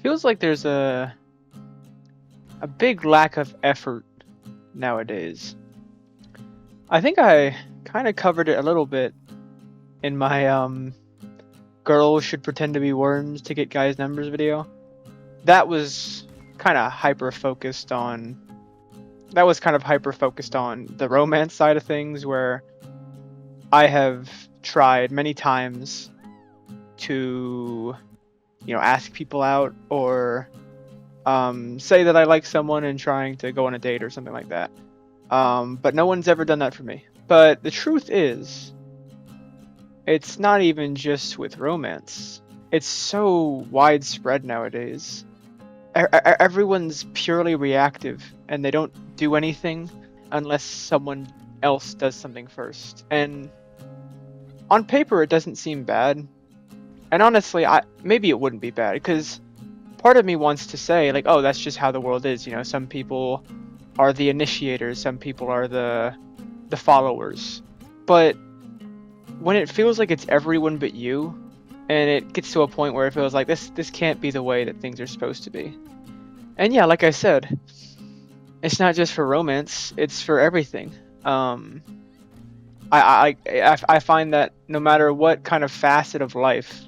feels like there's a big lack of effort nowadays. I think I kind of covered it a little bit in my girls should pretend to be worms to get guys' numbers video. That was kind of hyper focused on the romance side of things, where I have tried many times to ask people out or say that I like someone and trying to go on a date or something like that. But no one's ever done that for me. But the truth is, it's not even just with romance. It's so widespread nowadays. Everyone's purely reactive, and they don't do anything unless someone else does something first. And on paper, it doesn't seem bad. And honestly, maybe it wouldn't be bad, because part of me wants to say, like, oh, that's just how the world is. Some people are the initiators, some people are the followers. But when it feels like it's everyone but you, and it gets to a point where it feels like this can't be the way that things are supposed to be. And yeah, like I said, it's not just for romance, it's for everything. I find that no matter what kind of facet of life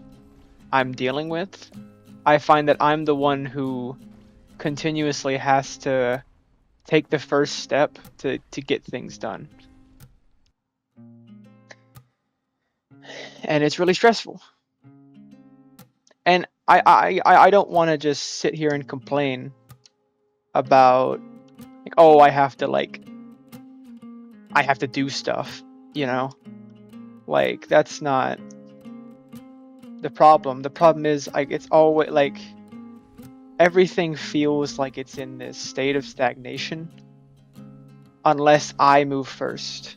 I'm dealing with, I find that I'm the one who continuously has to take the first step to get things done. And it's really stressful. And I don't want to just sit here and complain about, like, oh, I have to do stuff, like, that's not the problem. The problem is, like, it's always like everything feels like it's in this state of stagnation unless I move first.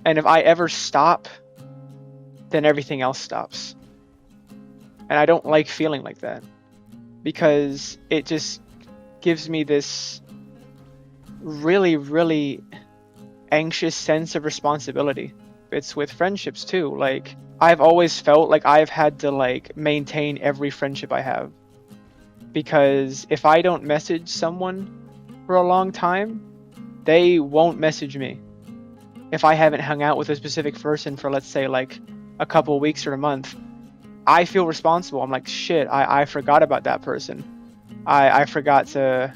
And if I ever stop, then everything else stops. And I don't like feeling like that, because it just gives me this really, really anxious sense of responsibility. It's with friendships too. Like, I've always felt like I've had to, like, maintain every friendship I have, because if I don't message someone for a long time, they won't message me. If I haven't hung out with a specific person for, let's say, like a couple weeks or a month, I feel responsible. I'm like, shit, I forgot about that person. I forgot to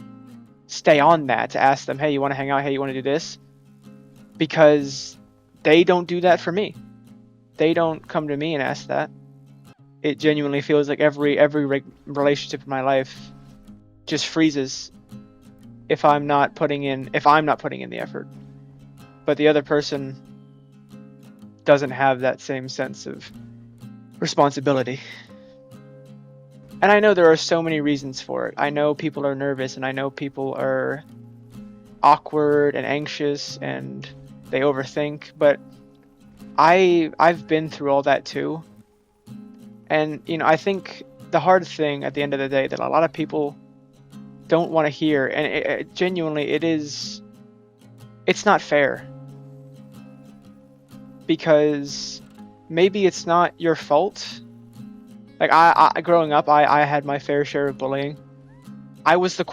stay on that, to ask them, hey, you want to hang out? Hey, you want to do this? Because they don't do that for me. They don't come to me and ask that. It genuinely feels like every relationship in my life just freezes if I'm not putting in the effort. But the other person doesn't have that same sense of responsibility. And I know there are so many reasons for it. I know people are nervous, and I know people are awkward and anxious and they overthink, but I've been through all that too. And I think the hard thing at the end of the day that a lot of people don't want to hear, and it genuinely, it's not fair. Because maybe it's not your fault. Like, I growing up, I had my fair share of bullying. I was the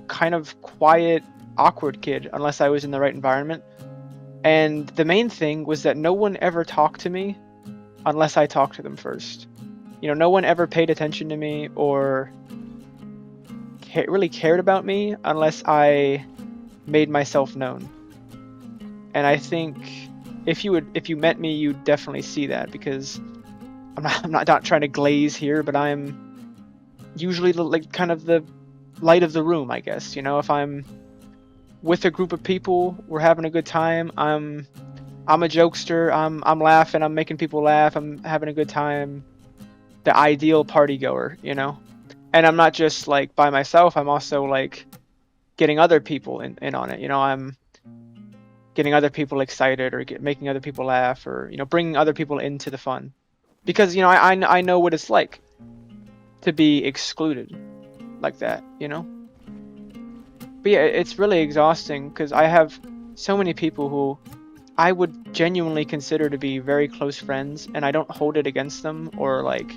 kind of quiet, awkward kid, unless I was in the right environment. And the main thing was that no one ever talked to me unless I talked to them first. No one ever paid attention to me or really cared about me unless I made myself known. And I think if you met me, you'd definitely see that, because I'm not trying to glaze here, but I'm usually kind of the light of the room, I guess. If I'm with a group of people, we're having a good time, I'm a jokester, I'm laughing, I'm making people laugh, I'm having a good time. The ideal party goer, And I'm not just like by myself, I'm also like getting other people in on it. I'm getting other people excited, or making other people laugh, or bringing other people into the fun, because I know what it's like to be excluded like that. But yeah, it's really exhausting, because I have so many people who I would genuinely consider to be very close friends, and I don't hold it against them or like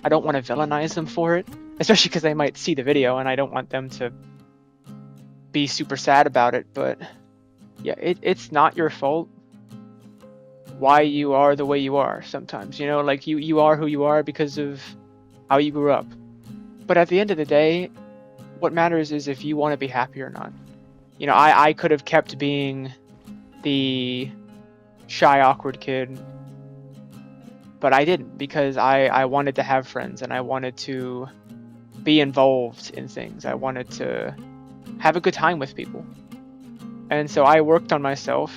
I don't want to villainize them for it, especially because they might see the video and I don't want them to be super sad about it. But yeah, it's not your fault why you are the way you are sometimes, you know, like you are who you are because of how you grew up. But at the end of the day, what matters is if you want to be happy or not. You know, I could have kept being the shy, awkward kid, but I didn't, because I wanted to have friends and I wanted to be involved in things. I wanted to have a good time with people. And so I worked on myself,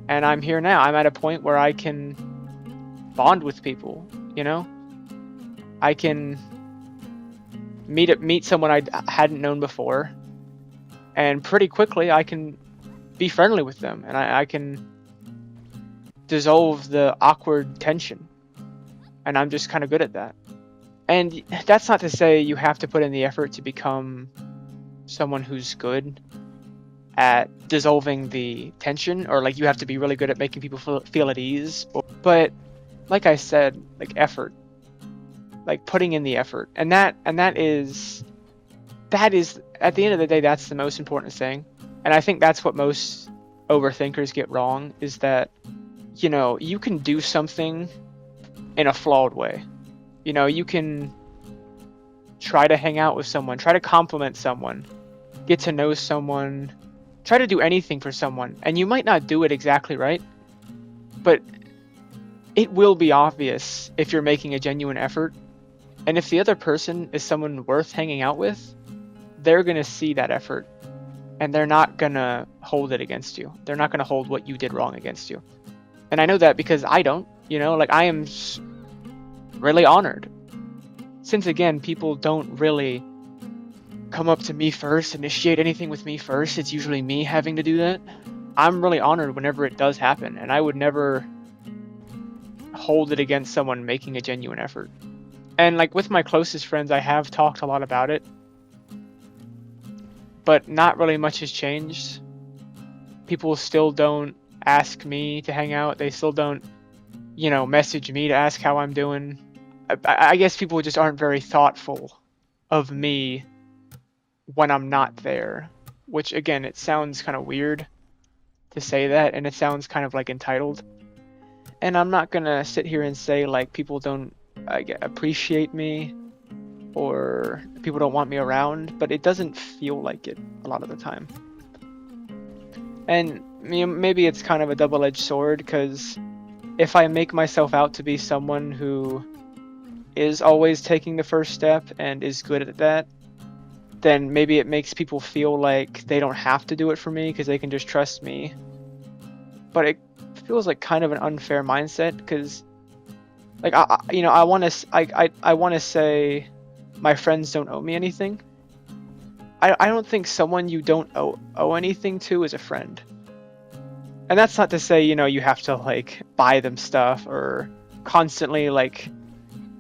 and I'm here now. I'm at a point where I can bond with people, you know? I can meet someone I hadn't known before, and pretty quickly I can be friendly with them, and I can dissolve the awkward tension, and I'm just kind of good at that. And that's not to say you have to put in the effort to become someone who's good at dissolving the tension, or like you have to be really good at making people feel at ease. But like I said, like effort, like putting in the effort, and that is at the end of the day, that's the most important thing. And I think that's what most overthinkers get wrong, is that, you know, you can do something in a flawed way. You know, you can try to hang out with someone, try to compliment someone, get to know someone, try to do anything for someone, and you might not do it exactly right, but it will be obvious if you're making a genuine effort. And if the other person is someone worth hanging out with, they're going to see that effort, and they're not going to hold it against you. They're not going to hold what you did wrong against you. And I know that because I don't, you know, like I am really honored. Since again, people don't really come up to me first, initiate anything with me first. It's usually me having to do that. I'm really honored whenever it does happen, and I would never hold it against someone making a genuine effort. And like with my closest friends, I have talked a lot about it, but not really much has changed. People still don't ask me to hang out. They still don't, you know, message me to ask how I'm doing. I guess people just aren't very thoughtful of me when I'm not there, which again, it sounds kind of weird to say that, and it sounds kind of like entitled. And I'm not gonna sit here and say like people don't appreciate me or people don't want me around, but it doesn't feel like it a lot of the time. And you know, maybe it's kind of a double-edged sword, because if I make myself out to be someone who is always taking the first step and is good at that, then maybe it makes people feel like they don't have to do it for me because they can just trust me. But it feels like kind of an unfair mindset, because like I want to say my friends don't owe me anything. I don't think someone you don't owe anything to is a friend. And that's not to say, you know, you have to like buy them stuff or constantly like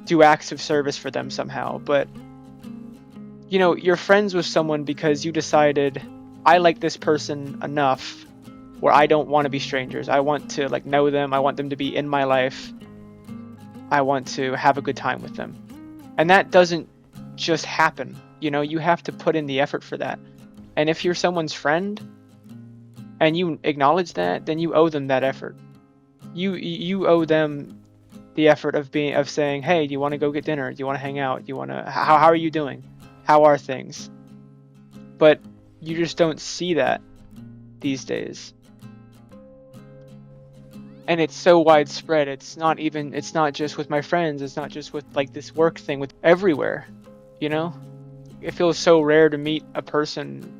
do acts of service for them somehow, but you know, you're friends with someone because you decided, I like this person enough where I don't want to be strangers. I want to like know them. I want them to be in my life. I want to have a good time with them. And that doesn't just happen. You know, you have to put in the effort for that. And if you're someone's friend and you acknowledge that, then you owe them that effort. You owe them the effort of saying, hey, do you want to go get dinner? Do you want to hang out? Do you want to, how are you doing? How are things? But you just don't see that these days. And it's so widespread. It's not just with my friends. It's not just with like this work thing, with everywhere, you know? It feels so rare to meet a person.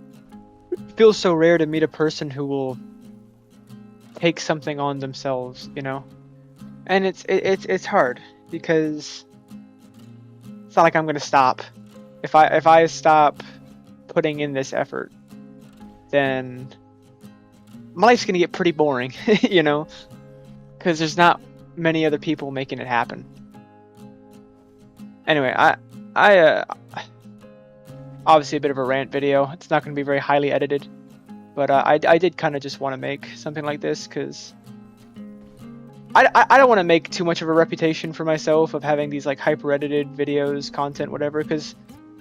It feels so rare to meet a person who will take something on themselves, you know? And it's hard, because it's not like I'm gonna stop. If I stop putting in this effort, then my life's gonna get pretty boring, you know, because there's not many other people making it happen. Anyway, I obviously a bit of a rant video. It's not gonna be very highly edited, but I did kind of just want to make something like this, because I don't want to make too much of a reputation for myself of having these like hyper edited videos, content, whatever, because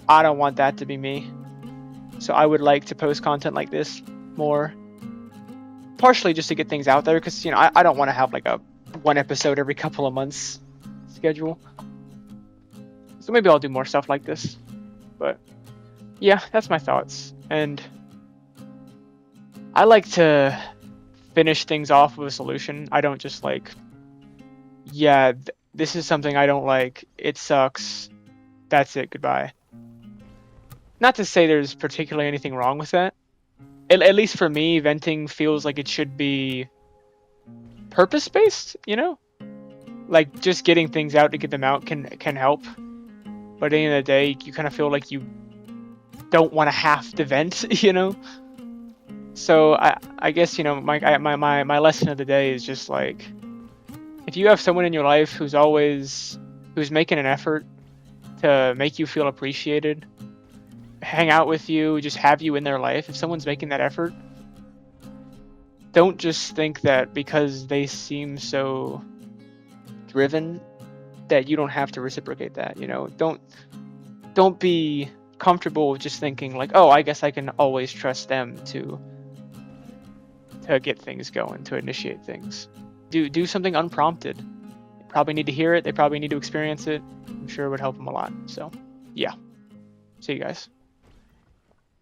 I don't want that to be me. So I would like to post content like this more, partially just to get things out there, because you know I don't want to have like a one episode every couple of months schedule. So maybe I'll do more stuff like this. But yeah, that's my thoughts. And I like to finish things off with a solution. I don't just like, yeah, this is something I don't like. It sucks. That's it. Goodbye. Not to say there's particularly anything wrong with that. At least for me, venting feels like it should be purpose-based, you know? Like, just getting things out to get them out can help. But at the end of the day, you kind of feel like you don't want to have to vent, you know? So I guess, you know, my lesson of the day is just like, if you have someone in your life who's making an effort to make you feel appreciated, hang out with you, just have you in their life, if someone's making that effort, don't just think that because they seem so driven that you don't have to reciprocate that, you know? Don't be comfortable with just thinking like, oh, I guess I can always trust them to get things going, to initiate things. Do something unprompted. They probably need to hear it. They probably need to experience it. I'm sure it would help them a lot. So, yeah. See you guys.